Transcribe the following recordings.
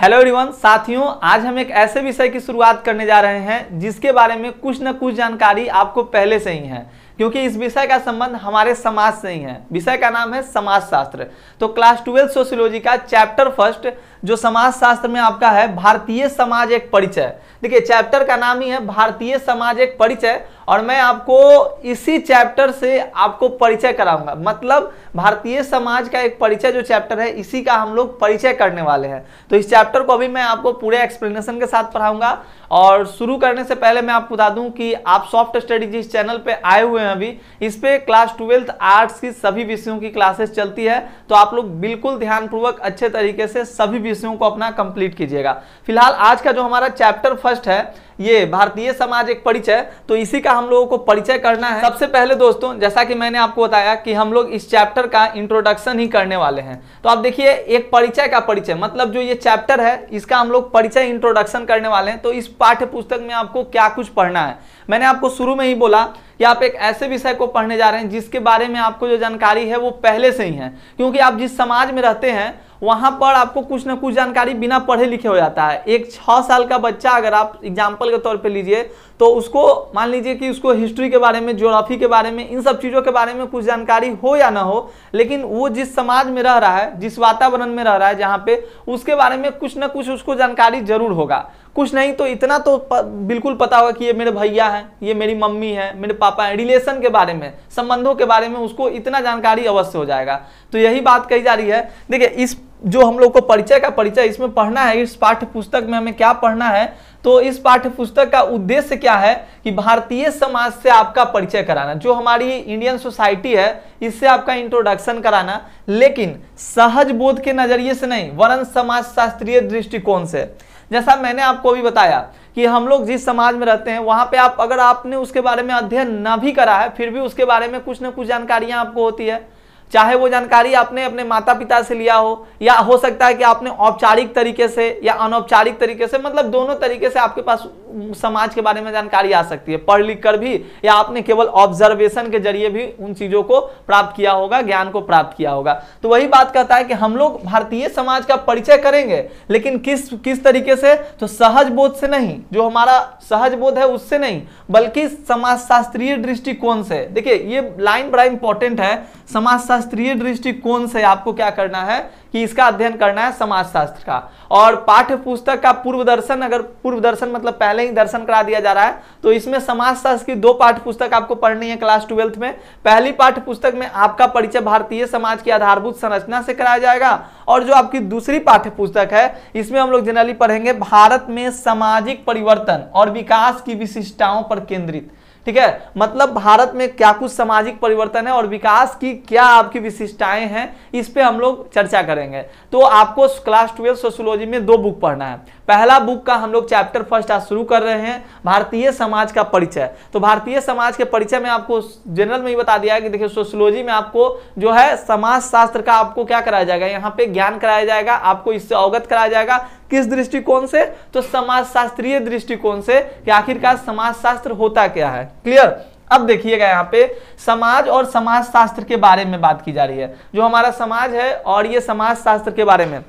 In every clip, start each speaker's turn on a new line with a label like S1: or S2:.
S1: Hello everyone, साथियों आज हम एक ऐसे विषय की शुरुआत करने जा रहे हैं जिसके बारे में कुछ न कुछ जानकारी आपको पहले से ही है, क्योंकि इस विषय का संबंध हमारे समाज से ही है। विषय का नाम है समाजशास्त्र। तो क्लास 12 सोशियोलॉजी का चैप्टर फर्स्ट जो समाजशास्त्र में आपका है भारतीय समाज एक परिचय। देखिए चैप्टर का नाम ही है भारतीय समाज एक परिचय और मैं आपको इसी चैप्टर से आपको परिचय कराऊंगा। मतलब भारतीय समाज का एक परिचय जो चैप्टर है इसी का हम लोग परिचय करने वाले हैं। तो इस चैप्टर को अभी मैं आपको पूरे एक्सप्लेनेशन के साथ पढ़ाऊंगा। और शुरू करने से पहले मैं आपको बता दूं कि आप सॉफ्ट स्टडी जिस चैनल पे आए हुए हैं अभी, इस पे क्लास 12 आर्ट्स की सभी विषयों की क्लासेस चलती है। तो आप लोग बिल्कुल ध्यानपूर्वक अच्छे तरीके से सभी विषयों को अपना कंप्लीट कीजिएगा। फिलहाल आज का जो हमारा चैप्टर फर्स्ट है ये भारतीय समाज एक परिचय, तो इसी का हम लोगों को परिचय करना है। सबसे पहले दोस्तों, जैसा कि मैंने आपको बताया कि हम लोग इस चैप्टर का इंट्रोडक्शन ही करने वाले हैं। तो आप देखिए एक परिचय का परिचय मतलब जो ये चैप्टर है इसका हम लोग परिचय इंट्रोडक्शन करने वाले हैं। तो इस पाठ्य पुस्तक में आपको क्या कुछ पढ़ना है, मैंने आपको शुरू में ही बोला कि आप एक ऐसे विषय को पढ़ने जा रहे हैं जिसके बारे में आपको जो जानकारी है वो पहले से ही है, क्योंकि आप जिस समाज में रहते हैं वहां पर आपको कुछ ना कुछ जानकारी बिना पढ़े लिखे हो जाता है। एक 6 साल का बच्चा अगर आप एग्जाम्पल के तौर पे लीजिए तो उसको मान लीजिए कि उसको हिस्ट्री के बारे में, ज्योग्राफी के बारे में, इन सब चीज़ों के बारे में कुछ जानकारी हो या ना हो, लेकिन वो जिस समाज में रह रहा है, जिस वातावरण में रह रहा है जहाँ पे, उसके बारे में कुछ ना कुछ उसको जानकारी जरूर होगा। कुछ नहीं तो इतना तो बिल्कुल पता होगा कि ये मेरे भैया हैं, ये मेरी मम्मी है, मेरे पापा हैं। रिलेशन के बारे में, संबंधों के बारे में उसको इतना जानकारी अवश्य हो जाएगा। तो यही बात कही जा रही है। देखिए इस जो हम लोग को परिचय का परिचय इसमें पढ़ना है, इस पाठ्य पुस्तक में हमें क्या पढ़ना है, तो इस पाठ्य पुस्तक का उद्देश्य क्या है कि भारतीय समाज से आपका परिचय कराना, जो हमारी इंडियन सोसाइटी है इससे आपका इंट्रोडक्शन कराना, लेकिन सहज बोध के नजरिए से नहीं वरन समाज शास्त्रीय दृष्टिकोण से। जैसा मैंने आपको अभी बताया कि हम लोग जिस समाज में रहते हैं वहां पे आप अगर आपने उसके बारे में अध्ययन ना भी करा है फिर भी उसके बारे में कुछ ना कुछ जानकारियां आपको होती है। चाहे वो जानकारी आपने अपने माता पिता से लिया हो, या हो सकता है कि आपने औपचारिक तरीके से या अनौपचारिक तरीके से, मतलब दोनों तरीके से आपके पास समाज के बारे में जानकारी आ सकती है, पढ़ लिख कर भी, या आपने केवल ऑब्जर्वेशन के जरिए भी उन चीजों को प्राप्त किया होगा, ज्ञान को प्राप्त किया होगा। तो वही बात कहता है कि हम लोग भारतीय समाज का परिचय करेंगे, लेकिन किस तरीके से, तो सहज बोध से नहीं, जो हमारा सहज बोध है उससे नहीं, बल्कि समाजशास्त्रीय दृष्टिकोण से। देखिए ये लाइन बड़ा इंपॉर्टेंट है, समाजशास्त्रीय दृष्टिकोण से आपको क्या करना है कि इसका अध्ययन करना है समाजशास्त्र का। और पाठ्य पुस्तक का पूर्व दर्शन, अगर पूर्व दर्शन मतलब पहले ही दर्शन करा दिया जा रहा है, तो इसमें समाजशास्त्र की 2 पाठ्य पुस्तक आपको पढ़नी है क्लास 12 में। पहली पाठ्य पुस्तक में आपका परिचय भारतीय समाज की आधारभूत संरचना से कराया जाएगा, और जो आपकी दूसरी पाठ्य पुस्तक है इसमें हम लोग जनरली पढ़ेंगे भारत में सामाजिक परिवर्तन और विकास की विशिष्टताओं पर केंद्रित। ठीक है, मतलब भारत में क्या कुछ सामाजिक परिवर्तन है और विकास की क्या आपकी विशिष्टताएं हैं, इस पे हम लोग चर्चा करेंगे। तो आपको क्लास 12 सोशियोलॉजी में 2 बुक पढ़ना है। पहला बुक का हम लोग चैप्टर फर्स्ट आज शुरू कर रहे हैं, भारतीय समाज का परिचय। तो भारतीय समाज के परिचय में आपको जनरल में ही बता दिया है कि देखिए सोशियोलॉजी में आपको जो है समाज शास्त्र का आपको क्या कराया जाएगा, यहाँ पे ज्ञान कराया जाएगा, आपको इससे अवगत कराया जाएगा। किस दृष्टिकोण से, तो समाजशास्त्रीय दृष्टिकोण से कि आखिरकार समाजशास्त्र होता क्या है। क्लियर। अब देखिएगा यहाँ पे समाज और समाजशास्त्र के बारे में बात की जा रही है, जो हमारा समाज है और ये समाजशास्त्र के बारे में।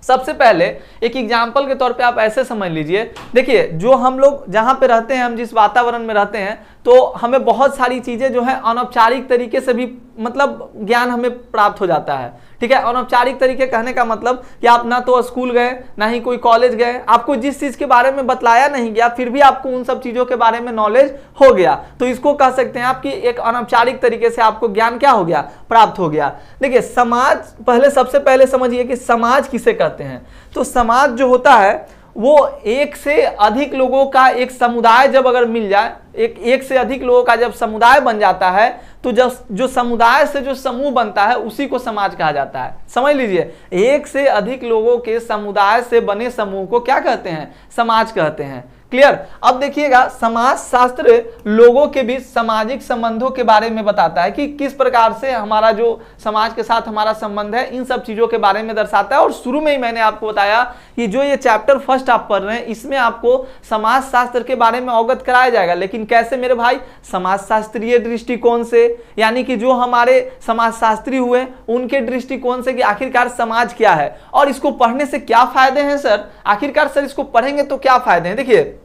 S1: सबसे पहले एक एग्जाम्पल के तौर पे आप ऐसे समझ लीजिए, देखिए जो हम लोग जहाँ पे रहते हैं, हम जिस वातावरण में रहते हैं, तो हमें बहुत सारी चीजें जो है अनौपचारिक तरीके से भी मतलब ज्ञान हमें प्राप्त हो जाता है। ठीक है, अनौपचारिक तरीके कहने का मतलब कि आप ना तो स्कूल गए ना ही कोई कॉलेज गए, आपको जिस चीज के बारे में बतलाया नहीं गया फिर भी आपको उन सब चीजों के बारे में नॉलेज हो गया, तो इसको कह सकते हैं आपकी एक अनौपचारिक तरीके से आपको ज्ञान क्या हो गया, प्राप्त हो गया। देखिए समाज, पहले सबसे पहले समझिए कि समाज किसे कहते हैं। तो समाज जो होता है वो एक से अधिक लोगों का एक समुदाय जब अगर मिल जाए, एक से अधिक लोगों का जब समुदाय बन जाता है, तो जब जो समुदाय से जो समूह बनता है उसी को समाज कहा जाता है। समझ लीजिए, एक से अधिक लोगों के समुदाय से बने समूह को क्या कहते हैं, समाज कहते हैं। क्लियर। अब देखिएगा समाज शास्त्र लोगों के बीच सामाजिक संबंधों के बारे में बताता है कि किस प्रकार से हमारा जो समाज के साथ हमारा संबंध है, इन सब चीजों के बारे में दर्शाता है। और शुरू में ही मैंने आपको बताया कि जो ये चैप्टर फर्स्ट आप पढ़ रहे हैं इसमें आपको समाज शास्त्र के बारे में अवगत कराया जाएगा, लेकिन कैसे मेरे भाई? समाजशास्त्रीय दृष्टिकोण से, यानी कि जो हमारे समाजशास्त्री हुए उनके दृष्टिकोण से कि आखिरकार समाज क्या है और इसको पढ़ने से क्या फायदे हैं सर। आखिरकार सर इसको पढ़ेंगे तो क्या फायदे हैं? देखिए,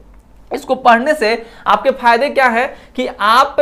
S1: इसको पढ़ने से आपके फायदे क्या है कि आप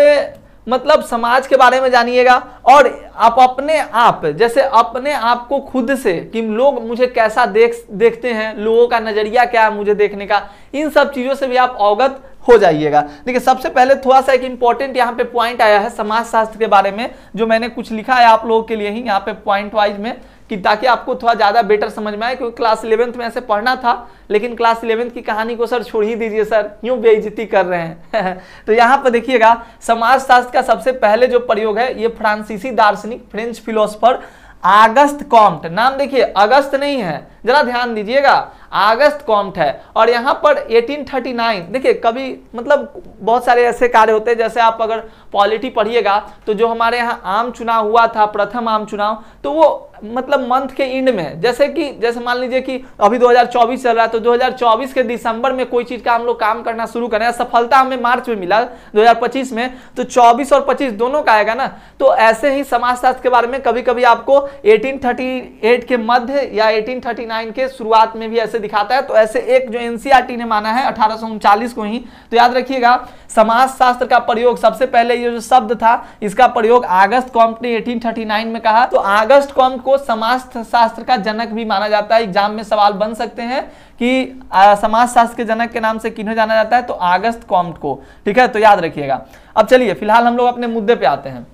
S1: मतलब समाज के बारे में जानिएगा और आप अपने आप, जैसे अपने आप को खुद से कि लोग मुझे कैसा देखते हैं, लोगों का नजरिया क्या है मुझे देखने का, इन सब चीजों से भी आप अवगत हो जाइएगा। देखिए, सबसे पहले थोड़ा सा एक इंपॉर्टेंट यहाँ पे पॉइंट आया है समाजशास्त्र के बारे में, जो मैंने कुछ लिखा है आप लोगों के लिए ही यहाँ पे पॉइंट वाइज में, कि ताकि आपको थोड़ा ज्यादा बेटर समझ में आए, क्योंकि क्लास 11th में ऐसे पढ़ना था, लेकिन क्लास 11th की कहानी को सर छोड़ ही दीजिए सर, क्यों बेइज्जती कर रहे हैं। तो यहाँ पर देखिएगा, समाजशास्त्र का सबसे पहले जो प्रयोग है ये फ्रांसीसी दार्शनिक फ्रेंच फिलोसोफर आगस्त कॉम्ट, नाम देखिए अगस्त नहीं है, जरा ध्यान दीजिएगा, आगस्त कॉम्ट है। और यहाँ पर 1839, देखिए कभी मतलब बहुत सारे ऐसे कार्य होते हैं, जैसे आप अगर पॉलिटी पढ़िएगा तो जो हमारे यहाँ आम चुनाव हुआ था, प्रथम आम चुनाव, तो वो मतलब मंथ के एंड में, जैसे मान लीजिए कि अभी 2024 चल रहा है, तो 2024 के दिसंबर में कोई चीज का हम लोग काम करना शुरू करें, सफलता हमें मार्च में मिला 2025 में, तो 24 और 25 दोनों का आएगा ना। तो ऐसे ही समाजशास्त्र के बारे में कभी कभी आपको 1838 के मध्य या 1839 के शुरुआत में भी ऐसे दिखाता है। तो ऐसे एक जो एनसीईआरटी ने माना है 1839 को ही, तो याद रखिएगा समाजशास्त्र का प्रयोग सबसे पहले ये जो शब्द था इसका प्रयोग आगस्त कॉम्ट ने 1839 में कहा। तो आगस्त कॉम्ट को समाजशास्त्र का जनक भी माना जाता है। एग्जाम में सवाल बन सकते हैं कि समाजशास्त्र के जनक के नाम से किन्हें जाना जाता है, तो आगस्त कॉम्ट को, ठीक है, तो याद रखिएगा। अब चलिए फिलहाल हम लोग अपने मुद्दे पे आते हैं।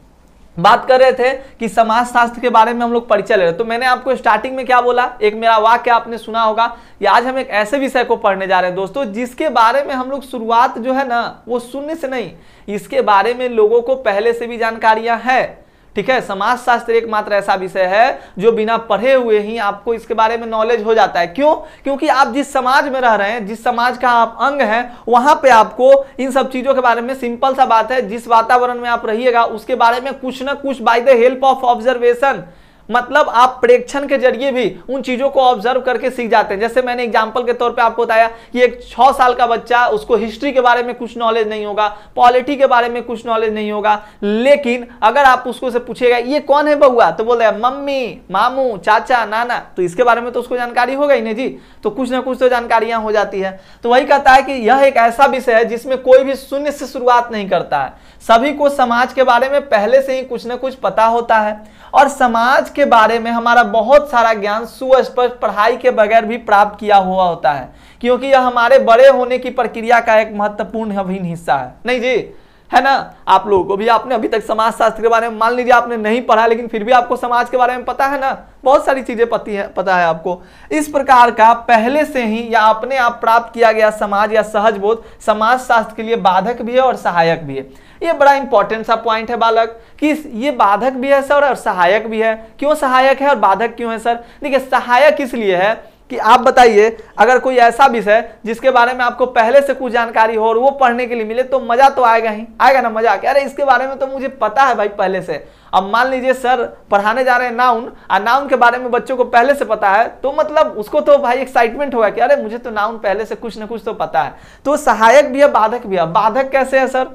S1: बात कर रहे थे कि समाजशास्त्र के बारे में हम लोग परिचय ले रहे, तो मैंने आपको स्टार्टिंग में क्या बोला, एक मेरा वाक्य आपने सुना होगा कि आज हम एक ऐसे विषय को पढ़ने जा रहे हैं दोस्तों जिसके बारे में हम लोग शुरुआत जो है ना वो शून्य से नहीं, इसके बारे में लोगों को पहले से भी जानकारियां है, ठीक है। समाजशास्त्र एकमात्र ऐसा विषय है जो बिना पढ़े हुए ही आपको इसके बारे में नॉलेज हो जाता है। क्यों? क्योंकि आप जिस समाज में रह रहे हैं, जिस समाज का आप अंग हैं, वहां पे आपको इन सब चीजों के बारे में, सिंपल सा बात है, जिस वातावरण में आप रहिएगा उसके बारे में कुछ ना कुछ by the help of observation, मतलब आप प्रेक्षण के जरिए भी उन चीजों को ऑब्जर्व करके सीख जाते हैं। जैसे मैंने एग्जांपल के तौर पे आपको बताया कि एक 6 साल का बच्चा, उसको हिस्ट्री के बारे में कुछ नॉलेज नहीं होगा, पॉलिटी के बारे में कुछ नॉलेज नहीं होगा, लेकिन अगर आप उसको से पूछेगा ये कौन है बउआ, तो बोल रहा है मम्मी, मामू, चाचा, नाना, तो इसके बारे में तो उसको जानकारी होगा ही नहीं जी, तो कुछ ना कुछ तो जानकारियां हो जाती है। तो वही कहता है कि यह एक ऐसा विषय है जिसमें कोई भी शून्य से शुरुआत नहीं करता है, सभी को समाज के बारे में पहले से ही कुछ ना कुछ पता होता है, और समाज के बारे में हमारा बहुत सारा ज्ञान सुस्पष्ट पढ़ाई के बगैर भी प्राप्त किया हुआ होता है, क्योंकि यह हमारे बड़े होने की प्रक्रिया का एक महत्वपूर्ण अभिन्न हिस्सा है। नहीं जी, है ना। आप लोगों को भी, आपने अभी तक समाजशास्त्र के बारे में मान लीजिए आपने नहीं पढ़ा, लेकिन फिर भी आपको समाज के बारे में पता है ना, बहुत सारी चीजें पता है आपको। इस प्रकार का पहले से ही या अपने आप प्राप्त किया गया समाज या सहज बोध समाजशास्त्र के लिए बाधक भी है और सहायक भी है। ये बड़ा इंपॉर्टेंट सा पॉइंट है बालक, कि ये बाधक भी है सर और सहायक भी है। क्यों सहायक है और बाधक क्यों है सर? देखिए, सहायक इसलिए है कि आप बताइए, अगर कोई ऐसा विषय जिसके बारे में आपको पहले से कुछ जानकारी हो और वो पढ़ने के लिए मिले, तो मजा तो आएगा ही, आएगा ना मजा, कि अरे इसके बारे में तो मुझे पता है भाई पहले से। अब मान लीजिए सर पढ़ाने जा रहे हैं नाउन, और नाउन के बारे में बच्चों को पहले से पता है, तो मतलब उसको तो भाई एक्साइटमेंट होगा कि अरे मुझे तो नाउन पहले से कुछ ना कुछ तो पता है। तो सहायक भी है, बाधक भी है। बाधक कैसे है सर?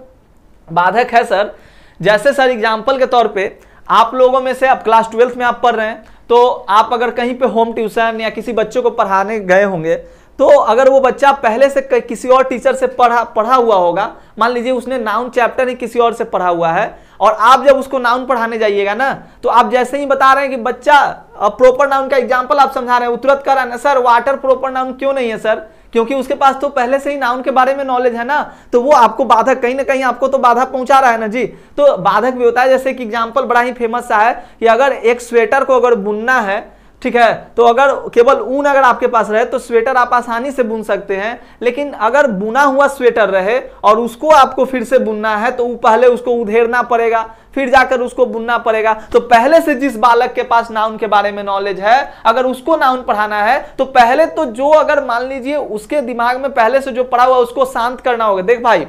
S1: बाधक है सर, जैसे सर एग्जाम्पल के तौर पे आप लोगों में से, अब क्लास 12th में आप पढ़ रहे हैं, तो आप अगर कहीं पे होम ट्यूशन या किसी बच्चों को पढ़ाने गए होंगे, तो अगर वो बच्चा पहले से किसी और टीचर से पढ़ा हुआ होगा, मान लीजिए उसने नाउन चैप्टर ही किसी और से पढ़ा हुआ है, और आप जब उसको नाउन पढ़ाने जाइएगा ना, तो आप जैसे ही बता रहे हैं कि बच्चा प्रॉपर नाउन का एग्जाम्पल आप समझा रहे हैं, तुरंत कर रहा है सर वाटर प्रॉपर नाउन क्यों नहीं है सर? क्योंकि उसके पास तो पहले से ही नाउन के बारे में नॉलेज है ना, तो वो आपको बाधक, कहीं ना कहीं आपको तो बाधा पहुंचा रहा है ना जी। तो बाधक भी होता है। जैसे कि एग्जांपल बड़ा ही फेमस सा है कि अगर एक स्वेटर को अगर बुनना है, ठीक है, तो अगर केवल ऊन अगर आपके पास रहे तो स्वेटर आप आसानी से बुन सकते हैं, लेकिन अगर बुना हुआ स्वेटर रहे और उसको आपको फिर से बुनना है तो पहले उसको उधेड़ना पड़ेगा, फिर जाकर उसको बुनना पड़ेगा। तो पहले से जिस बालक के पास नाउन के बारे में नॉलेज है, अगर उसको नाउन पढ़ाना है तो पहले तो जो अगर मान लीजिए उसके दिमाग में पहले से जो पढ़ा हुआ उसको शांत करना होगा। देख भाई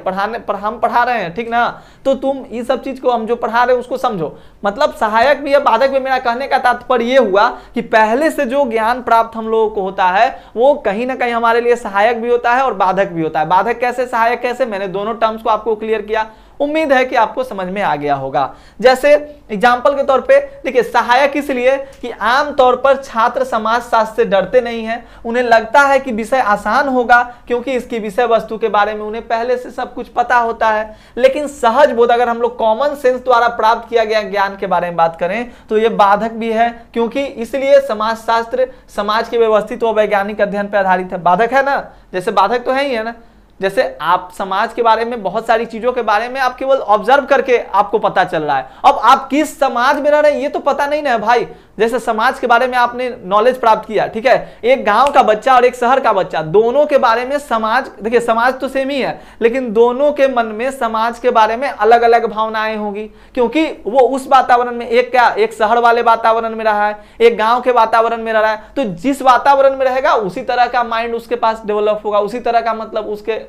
S1: हम पढ़ा रहे हैं, ठीक ना, तो तुम ये सब चीज को हम जो पढ़ा रहे हैं उसको समझो। मतलब सहायक भी है, बाधक भी। मेरा कहने का तात्पर्य ये हुआ कि पहले से जो ज्ञान प्राप्त हम लोगों को होता है वो कहीं ना कहीं हमारे लिए सहायक भी होता है और बाधक भी होता है। बाधक कैसे, सहायक कैसे, मैंने दोनों टर्म्स को आपको क्लियर किया। उम्मीद है कि आपको समझ में आ गया होगा। जैसे एग्जाम्पल के तौर पे देखिए, सहायक इसलिए कि आमतौर पर छात्र समाजशास्त्र से डरते नहीं हैं, उन्हें लगता है कि विषय आसान होगा क्योंकि इसकी विषय वस्तु के बारे में उन्हें पहले से सब कुछ पता होता है। लेकिन सहज बोध, अगर हम लोग कॉमन सेंस द्वारा प्राप्त किया गया ज्ञान के बारे में बात करें तो यह बाधक भी है, क्योंकि इसलिए समाजशास्त्र समाज के व्यवस्थित व वैज्ञानिक अध्ययन पर आधारित है। बाधक है ना, जैसे बाधक तो है ही है ना। जैसे आप समाज के बारे में बहुत सारी चीजों के बारे में आप केवल ऑब्जर्व करके आपको पता चल रहा है, अब आप किस समाज में रह रहे हैं ये तो पता नहीं ना भाई। जैसे समाज के बारे में आपने नॉलेज प्राप्त किया, ठीक है, एक गांव का बच्चा और एक शहर का बच्चा, दोनों के बारे में समाज, देखिए समाज तो सेम ही है लेकिन दोनों के मन में समाज के बारे में अलग अलग भावनाएं होगी, क्योंकि वो उस वातावरण में, एक शहर वाले वातावरण में रहा है, एक गांव के वातावरण में रहा है, तो जिस वातावरण में रहेगा उसी तरह का माइंड उसके पास डेवलप होगा, उसी तरह का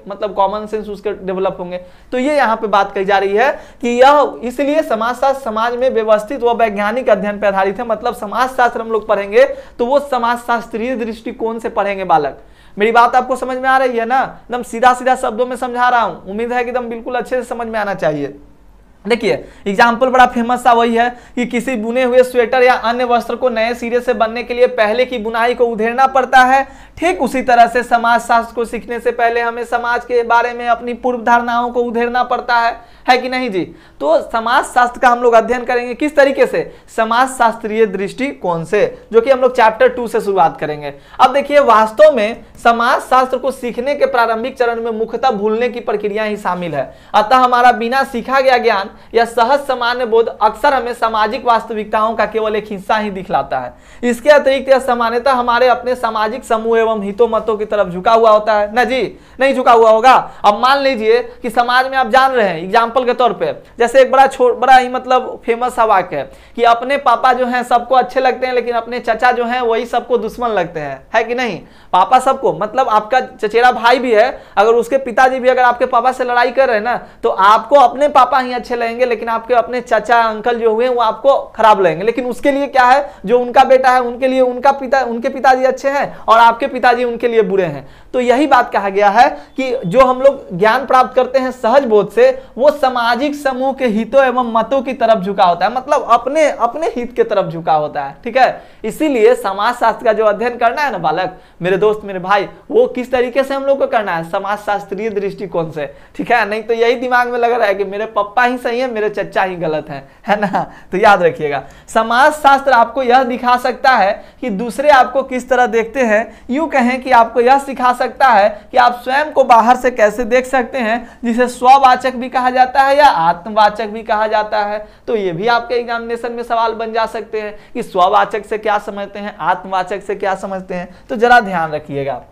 S1: मतलब कॉमन सेंस उसके डेवलप होंगे। तो ये यहाँ पे बात कही जा रही है कि यह इसलिए समाजशास्त्र समाज में व्यवस्थित व वैज्ञानिक अध्ययन पर आधारित है। मतलब समाजशास्त्र हम लोग पढ़ेंगे तो वो समाजशास्त्रीय दृष्टिकोण से पढ़ेंगे बालक। मेरी बात आपको समझ में आ रही है ना, एकदम सीधा सीधा शब्दों में समझा रहा हूं, उम्मीद है कि एकदम बिल्कुल अच्छे से समझ में आना चाहिए। देखिए एग्जाम्पल बड़ा फेमस सा वही है कि किसी बुने हुए स्वेटर या अन्य वस्त्र को नए सिरे से बनने के लिए पहले की बुनाई को उधेड़ना पड़ता है। ठीक उसी तरह से समाजशास्त्र को सीखने से पहले हमें समाज के बारे में अपनी पूर्व धारणाओं को उधेड़ना पड़ता है कि नहीं जी। तो समाजशास्त्र का हम लोग अध्ययन करेंगे किस तरीके से, समाजशास्त्रीय दृष्टिकोण से, जो कि हम लोग चैप्टर 2 से शुरुआत करेंगे। अब देखिए वास्तव में समाजशास्त्र को सीखने के प्रारंभिक चरण में मुख्यतः भूलने की प्रक्रिया ही शामिल है। अतः हमारा बिना सीखा गया ज्ञान या सहज सामान्य बोध अक्सर हमें सामाजिक वास्तविकताओं का केवल एक हिस्सा ही दिखलाता है। इसके अतिरिक्त यह सामान्यतः हमारे अपने सामाजिक समूह एवं हितों मतों की तरफ झुका हुआ होता है ना जी, नहीं झुका हुआ होगा। अब मान लीजिए कि समाज में आप जान रहे हैं, एग्जाम्पल के तौर पे जैसे एक बड़ा ही मतलब फेमस सा वाक्य है कि अपने पापा जो हैं सबको अच्छे लगते हैं लेकिन अपने चचा जो हैं वही सबको दुश्मन लगते हैं, है कि नहीं। पापा सबको, मतलब आपका चचेरा भाई भी है, अगर उसके पिताजी भी अगर आपके पापा से लड़ाई कर रहे हैं ना तो आपको अपने पापा ही अच्छे लगेंगे लेकिन आपके अपने चाचा अंकल जो हुए वो आपको खराब लगेंगे। लेकिन उसके लिए क्या है, जो उनका बेटा है उनके लिए उनके पिताजी अच्छे हैं और आपके पिताजी उनके लिए बुरे हैं। तो यही बात कहा गया है कि जो हम लोग ज्ञान प्राप्त करते हैं सहज बोध से वो सामाजिक समूह के हितों एवं मतों की तरफ झुका होता है, मतलब अपने अपने हित के तरफ झुका होता है, ठीक है। इसीलिए समाजशास्त्र का जो अध्ययन करना है ना बालक, मेरे दोस्त मेरे भाई, वो किस तरीके से हम लोग को करना है, समाजशास्त्रीय दृष्टिकोण से, ठीक है। नहीं तो यही दिमाग में लग रहा है कि मेरे पापा ही सही है मेरे चचा ही गलत है ना। तो याद रखिएगा समाजशास्त्र आपको यह दिखा सकता है कि दूसरे आपको किस तरह देखते हैं, यूं कहें कि आपको यह सिखा सकता है कि आप स्वयं को बाहर से कैसे देख सकते हैं, जिसे स्ववाचक भी कहा जाता है या आत्मवाचक भी कहा जाता है। तो ये भी आपके एग्जामिनेशन में सवाल बन जा सकते हैं कि स्ववाचक से क्या समझते हैं, आत्मवाचक से क्या समझते हैं। तो जरा ध्यान रखिएगा।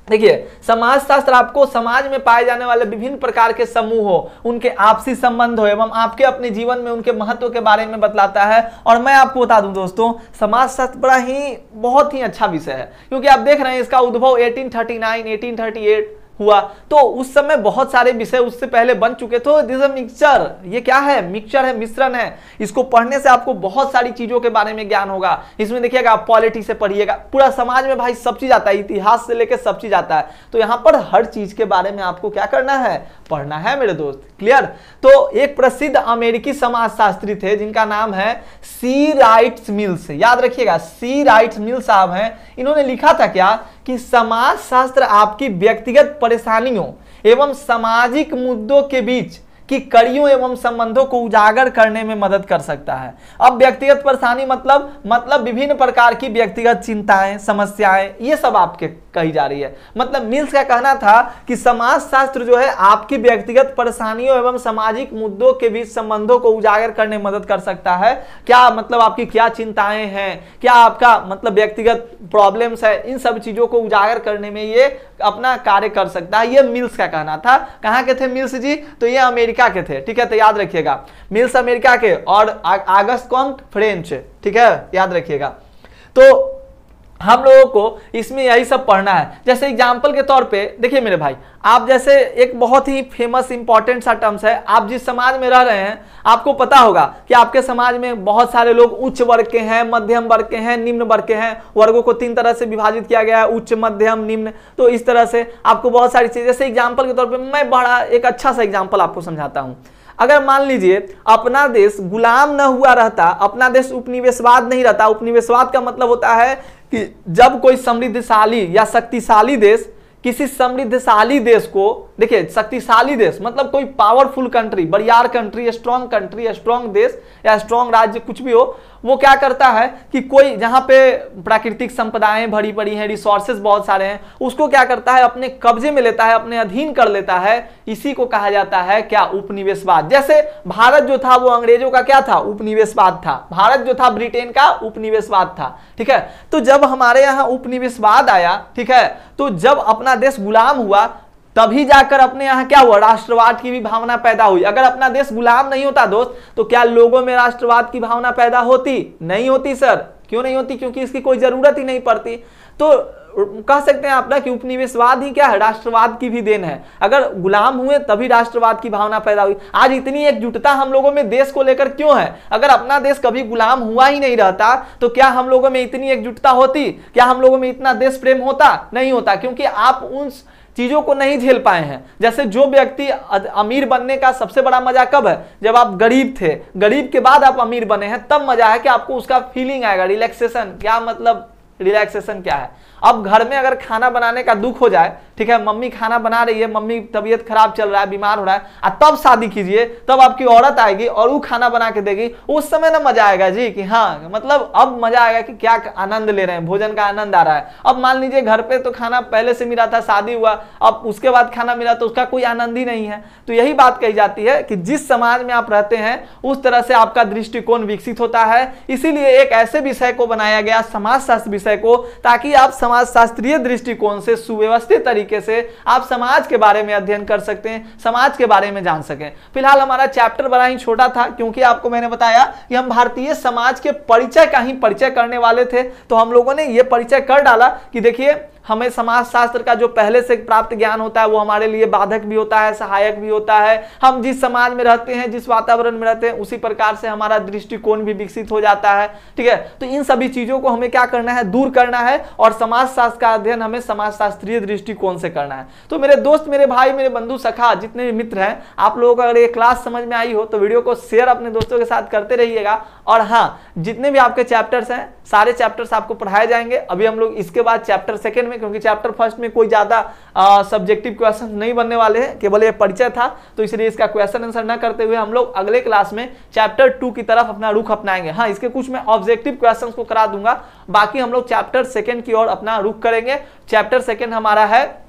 S1: देखिए समाजशास्त्र आपको समाज में पाए जाने वाले विभिन्न प्रकार के समूहों, उनके आपसी संबंध हो एवं आपके अपने जीवन में उनके महत्व के बारे में बतलाता है। और मैं आपको बता दूं दोस्तों, समाजशास्त्र बहुत ही अच्छा विषय है, क्योंकि आप देख रहे हैं इसका उद्भव 1839 1838 हुआ, तो उस समय बहुत सारे विषय उससे पहले बन चुके थे। दिस इज मिक्सचर, ये क्या है, मिक्सचर है, मिश्रण है। इसको पढ़ने से आपको बहुत सारी चीजों के बारे में ज्ञान होगा। इसमें देखिएगा आप पॉलिटिक्स से पढ़िएगा, पूरा समाज में भाई सब चीज आता है, इतिहास से लेकर सब चीज आता है। तो यहाँ पर हर चीज के बारे में आपको क्या करना है, पढ़ना है मेरे दोस्त, क्लियर। तो एक प्रसिद्ध अमेरिकी समाजशास्त्री थे जिनका नाम है सी राइट्स मिल्स, याद रखिएगा सी राइट्स मिल्स साहब हैं। इन्होंने लिखा था क्या कि समाजशास्त्र आपकी व्यक्तिगत परेशानियों एवं सामाजिक मुद्दों के बीच की कड़ियों एवं संबंधों को उजागर करने में मदद कर सकता है। अब व्यक्तिगत परेशानी मतलब विभिन्न प्रकार की व्यक्तिगत चिंताएं, समस्याएं, ये सब आपके कही जा रही है। मतलब मिल्स का कहना था कि समाजशास्त्र जो है आपकी व्यक्तिगत परेशानियों एवं सामाजिक मुद्दों के बीच संबंधों को उजागर करने में मदद कर सकता है। क्या मतलब आपकी क्या चिंताएं हैं, क्या आपका मतलब व्यक्तिगत प्रॉब्लम्स है, इन सब चीजों को उजागर करने में ये अपना कार्य कर सकता है। ये मिल्स का कहना था। कहां के थे मिल्स जी? तो ये अमेरिका के थे, ठीक है, तो याद रखिएगा मिल्स अमेरिका के और ऑगस्ट कॉम्ट फ्रेंच, ठीक है, याद रखिएगा। तो हम लोगों को इसमें यही सब पढ़ना है। जैसे एग्जाम्पल के तौर पे देखिए मेरे भाई, आप जैसे एक बहुत ही फेमस इंपॉर्टेंट सा टर्म्स है, आप जिस समाज में रह रहे हैं आपको पता होगा कि आपके समाज में बहुत सारे लोग उच्च वर्ग के हैं, मध्यम वर्ग के हैं, निम्न वर्ग के हैं। वर्गों को 3 तरह से विभाजित किया गया है, उच्च, मध्यम, निम्न। तो इस तरह से आपको बहुत सारी चीजें, जैसे एग्जाम्पल के तौर पर मैं बड़ा एक अच्छा सा एग्जाम्पल आपको समझाता हूं। अगर मान लीजिए अपना देश गुलाम न हुआ रहता, अपना देश उपनिवेशवाद नहीं रहता। उपनिवेशवाद का मतलब होता है कि जब कोई समृद्धशाली या शक्तिशाली देश किसी समृद्धशाली देश को, देखिए शक्तिशाली देश मतलब कोई पावरफुल कंट्री, बड़ियार कंट्री, स्ट्रॉन्ग देश या स्ट्रॉन्ग राज्य कुछ भी हो, वो क्या करता है कि कोई जहां पे प्राकृतिक संपदाएं भरी पड़ी हैं, रिसोर्सेज बहुत सारे हैं, उसको क्या करता है अपने कब्जे में लेता है, अपने अधीन कर लेता है। इसी को कहा जाता है क्या? उपनिवेशवाद। जैसे भारत जो था वो अंग्रेजों का क्या था? उपनिवेशवाद था। भारत जो था ब्रिटेन का उपनिवेशवाद था, ठीक है। तो जब हमारे यहाँ उपनिवेशवाद आया, ठीक है, तो जब अपना देश गुलाम हुआ तभी जाकर अपने यहाँ क्या हुआ? राष्ट्रवाद की भी भावना पैदा हुई। अगर अपना देश गुलाम नहीं होता दोस्त, तो क्या लोगों में राष्ट्रवाद की भावना पैदा होती? नहीं होती सर। क्यों नहीं होती? क्योंकि इसकी कोई जरूरत ही नहीं पड़ती। तो कह सकते हैं आप ना कि उपनिवेशवाद ही क्या है? राष्ट्रवाद की भी देन है। अगर गुलाम हुए तभी राष्ट्रवाद की भावना पैदा हुई। आज इतनी एकजुटता हम लोगों में देश को लेकर क्यों है? अगर अपना देश कभी गुलाम हुआ ही नहीं रहता तो क्या हम लोगों में इतनी एकजुटता होती? क्या हम लोगों में इतना देश प्रेम होता? नहीं होता, क्योंकि आप उन चीजों को नहीं झेल पाए हैं। जैसे जो व्यक्ति अमीर बनने का सबसे बड़ा मजा कब है? जब आप गरीब थे, गरीब के बाद आप अमीर बने हैं, तब मजा है कि आपको उसका फीलिंग आएगा, रिलैक्सेशन। क्या मतलब रिलैक्सेशन क्या है? अब घर में अगर खाना बनाने का दुख हो जाए, ठीक है, मम्मी खाना बना रही है, मम्मी तबीयत खराब चल रहा है, बीमार हो रहा है, और तब शादी कीजिए, तब आपकी औरत आएगी और वो खाना बना के देगी, उस समय ना मजा आएगा जी कि हाँ, मतलब अब मजा आएगा कि क्या आनंद ले रहे हैं, भोजन का आनंद आ रहा है। अब मान लीजिए घर पे तो खाना पहले से मिला था, शादी हुआ, अब उसके बाद खाना मिला तो उसका कोई आनंद ही नहीं है। तो यही बात कही जाती है कि जिस समाज में आप रहते हैं उस तरह से आपका दृष्टिकोण विकसित होता है। इसीलिए एक ऐसे विषय को बनाया गया, समाजशास्त्र विषय को, ताकि आप समाजशास्त्रीय दृष्टिकोण से सुव्यवस्थित तरीके से आप समाज के बारे में अध्ययन कर सकते हैं, समाज के बारे में जान सकें। फिलहाल हमारा चैप्टर बड़ा ही छोटा था, क्योंकि आपको मैंने बताया कि हम भारतीय समाज के परिचय का ही परिचय करने वाले थे। तो हम लोगों ने यह परिचय कर डाला कि देखिए हमें समाजशास्त्र का जो पहले से प्राप्त ज्ञान होता है वो हमारे लिए बाधक भी होता है, सहायक भी होता है। हम जिस समाज में रहते हैं, जिस वातावरण में रहते हैं, उसी प्रकार से हमारा दृष्टिकोण भी विकसित हो जाता है, ठीक है। तो इन सभी चीजों को हमें क्या करना है? दूर करना है, और समाजशास्त्र का अध्ययन हमें समाजशास्त्रीय दृष्टिकोण से करना है। तो मेरे दोस्त, मेरे भाई, मेरे बंधु सखा, जितने भी मित्र हैं, आप लोगों को अगर ये क्लास समझ में आई हो तो वीडियो को शेयर अपने दोस्तों के साथ करते रहिएगा। और हाँ, जितने भी आपके चैप्टर्स हैं सारे चैप्टर्स आपको पढ़ाए जाएंगे। अभी हम लोग इसके बाद चैप्टर सेकंड में, क्योंकि चैप्टर फर्स्ट में कोई ज्यादा सब्जेक्टिव क्वेश्चन नहीं बनने वाले हैं, केवल ये परिचय था, तो इसलिए इसका क्वेश्चन आंसर न करते हुए हम लोग अगले क्लास में चैप्टर 2 की तरफ अपना रुख अपनाएंगे। हाँ, इसके कुछ मैं ऑब्जेक्टिव क्वेश्चंस को करा दूंगा, बाकी हम लोग चैप्टर सेकंड की ओर अपना रुख करेंगे। चैप्टर सेकंड हमारा है,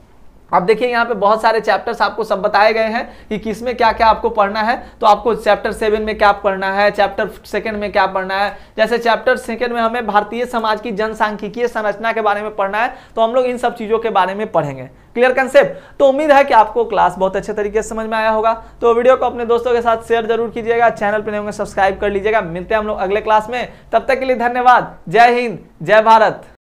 S1: अब देखिए यहाँ पे बहुत सारे चैप्टर्स आपको सब बताए गए हैं कि किसमें क्या क्या आपको पढ़ना है। तो आपको चैप्टर 7 में क्या पढ़ना है, चैप्टर सेकंड में क्या पढ़ना है। जैसे चैप्टर सेकंड में हमें भारतीय समाज की जनसांख्यिकीय संरचना के बारे में पढ़ना है, तो हम लोग इन सब चीजों के बारे में पढ़ेंगे। Clear concept? तो उम्मीद है कि आपको क्लास बहुत अच्छे तरीके से समझ में आया होगा। तो वीडियो को अपने दोस्तों के साथ शेयर जरूर कीजिएगा, चैनल पर नए होंगे सब्सक्राइब कर लीजिएगा। मिलते हैं हम लोग अगले क्लास में, तब तक के लिए धन्यवाद। जय हिंद, जय भारत।